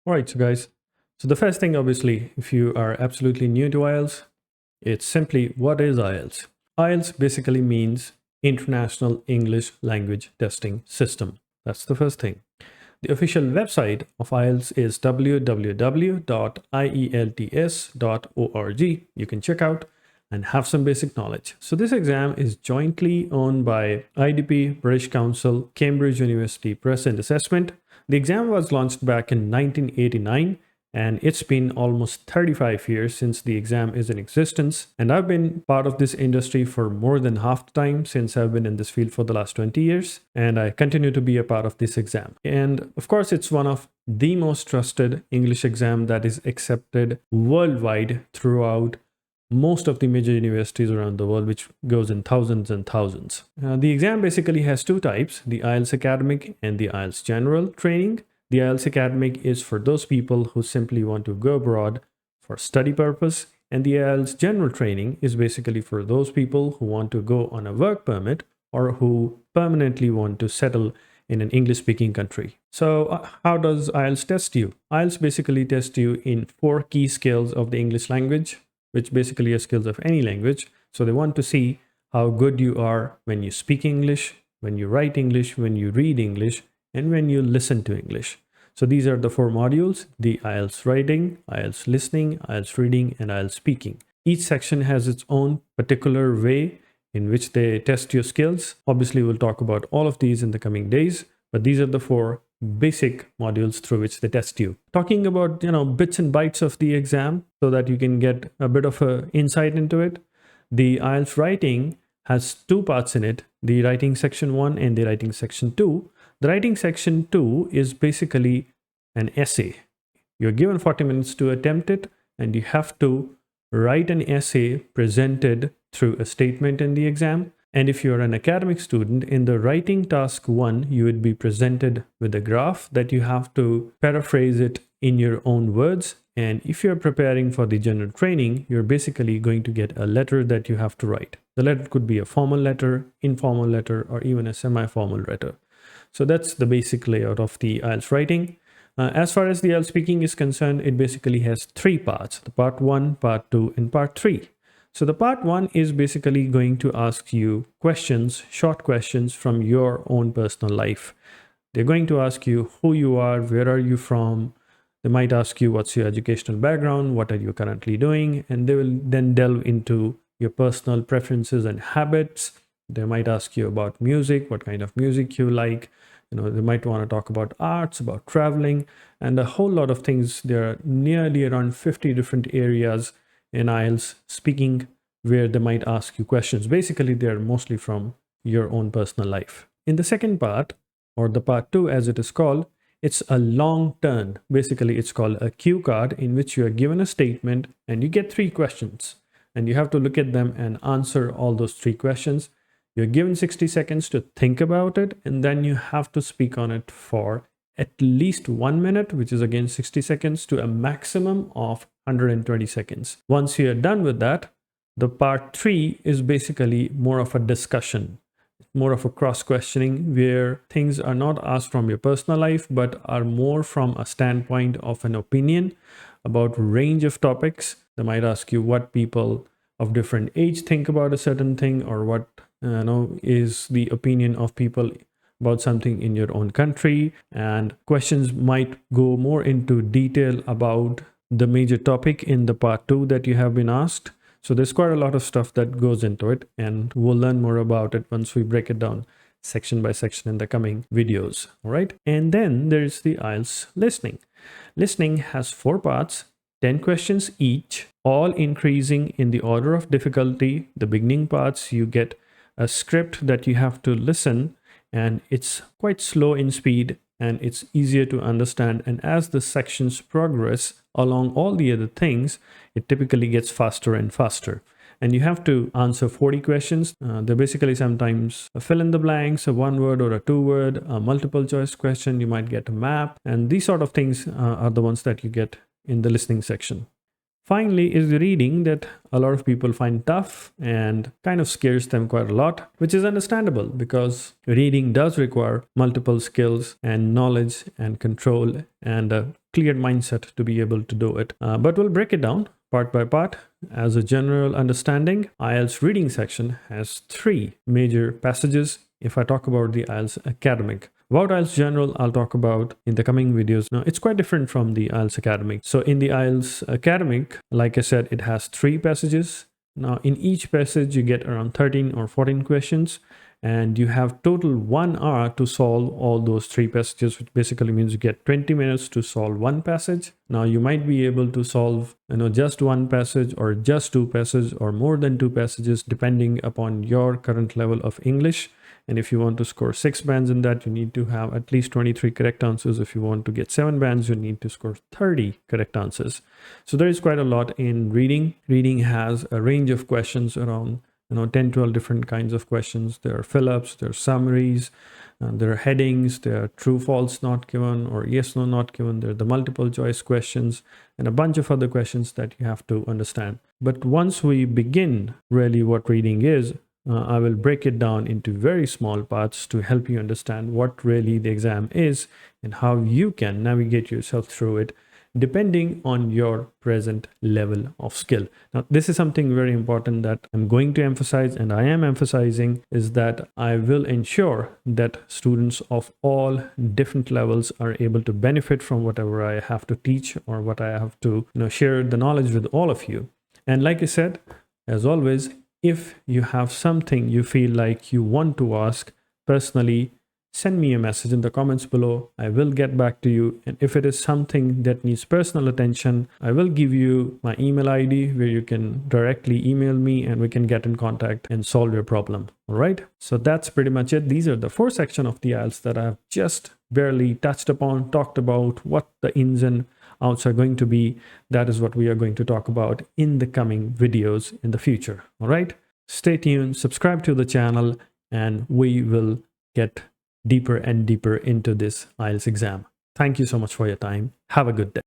All right, so guys, so the first thing, obviously, if you are absolutely new to IELTS, it's simply what is IELTS? IELTS basically means International English Language Testing System. That's the first thing. The official website of IELTS is www.ielts.org. You can check out and have some basic knowledge. So this exam is jointly owned by IDP, British Council, Cambridge University Press and Assessment. The exam was launched back in 1989, and it's been almost 35 years since the exam is in existence. And I've been part of this industry for more than half the time, since I've been in this field for the last 20 years. And I continue to be a part of this exam. And of course, it's one of the most trusted English exam that is accepted worldwide throughout most of the major universities around the world, which goes in thousands and thousands. The exam basically has two types, the IELTS Academic and the IELTS General Training. The IELTS Academic is for those people who simply want to go abroad for study purpose, and the IELTS General Training is basically for those people who want to go on a work permit or who permanently want to settle in an English-speaking country. So how does IELTS test you? IELTS basically tests you in 4 key skills of the English language, which basically are skills of any language. So they want to see how good you are when you speak English, when you write English, when you read English, and when you listen to English. So these are the 4 modules: the IELTS Writing, IELTS Listening, IELTS Reading, and IELTS Speaking. Each section has its own particular way in which they test your skills. Obviously, we'll talk about all of these in the coming days, but these are the 4 basic modules through which they test you. Talking about, bits and bytes of the exam so that you can get a bit of a insight into it. The IELTS Writing has 2 parts in it, the Writing Section 1 and the Writing Section 2. The Writing Section 2 is basically an essay. You're given 40 minutes to attempt it, and you have to write an essay presented through a statement in the exam. And if you're an academic student, in the writing task 1, you would be presented with a graph that you have to paraphrase it in your own words. And if you're preparing for the general training, you're basically going to get a letter that you have to write. The letter could be a formal letter, informal letter, or even a semi-formal letter. So that's the basic layout of the IELTS Writing. As far as the IELTS Speaking is concerned, it basically has 3 parts: the part 1, part 2, and part 3. So the part 1 is basically going to ask you questions, short questions from your own personal life. They're going to ask you who you are, where are you from. They might ask you what's your educational background, what are you currently doing, and they will then delve into your personal preferences and habits. They might ask you about music, what kind of music you like. They might want to talk about arts, about traveling, and a whole lot of things. There are nearly around 50 different areas in IELTS Speaking where they might ask you questions. Basically, they're mostly from your own personal life. In the second part, or the part 2 as it is called, it's a long turn. Basically, it's called a cue card, in which you are given a statement and you get 3 questions, and you have to look at them and answer all those 3 questions. You're given 60 seconds to think about it, and then you have to speak on it for at least 1 minute, which is again 60 seconds, to a maximum of 120 seconds. Once you're done with that, the part 3 is basically more of a discussion, more of a cross-questioning, where things are not asked from your personal life, but are more from a standpoint of an opinion about a range of topics. They might ask you what people of different age think about a certain thing, or what is the opinion of people about something in your own country. And questions might go more into detail about the major topic in the part 2 that you have been asked. So there's quite a lot of stuff that goes into it, and we'll learn more about it once we break it down section by section in the coming videos. All right. And then there's the IELTS Listening. Listening has 4 parts, 10 questions each, all increasing in the order of difficulty. The beginning parts, you get a script that you have to listen, and it's quite slow in speed and it's easier to understand. And as the sections progress along all the other things, it typically gets faster and faster. And you have to answer 40 questions. They're basically sometimes a fill in the blanks, a 1-word or a 2-word, a multiple choice question. You might get a map, and these sort of things are the ones that you get in the listening section. Finally is the reading, that a lot of people find tough and kind of scares them quite a lot, which is understandable because reading does require multiple skills and knowledge and control and clear mindset to be able to do it. But we'll break it down part by part. As a general understanding, IELTS reading section has 3 major passages. If I talk about the IELTS academic, about IELTS general, I'll talk about in the coming videos. Now, it's quite different from the IELTS academic. So in the IELTS academic, like I said, it has 3 passages. Now, in each passage, you get around 13 or 14 questions, and you have total 1 hour to solve all those 3 passages, which basically means you get 20 minutes to solve 1 passage. Now, you might be able to solve, just 1 passage or just 2 passages or more than 2 passages, depending upon your current level of English. And if you want to score 6 bands in that, you need to have at least 23 correct answers. If you want to get 7 bands, you need to score 30 correct answers. So there is quite a lot in reading. Reading has a range of questions around 10, 12 different kinds of questions. There are fill-ups, there are summaries, there are headings, there are true, false not given, or yes, no not given. There are the multiple choice questions and a bunch of other questions that you have to understand. But once we begin really what reading is, I will break it down into very small parts to help you understand what really the exam is and how you can navigate yourself through it depending on your present level of skill. Now, this is something very important that I'm going to emphasize, and I am emphasizing, is that I will ensure that students of all different levels are able to benefit from whatever I have to teach or what I have to share the knowledge with all of you. And like I said, as always, if you have something you feel like you want to ask personally, send me a message in the comments below. I will get back to you. And if it is something that needs personal attention, I will give you my email ID where you can directly email me and we can get in contact and solve your problem. All right. So that's pretty much it. These are the 4 sections of the IELTS that I've just barely touched upon, talked about what the ins and outs are going to be. That is what we are going to talk about in the coming videos in the future. All right. Stay tuned, subscribe to the channel, and we will get deeper and deeper into this IELTS exam. Thank you so much for your time. Have a good day.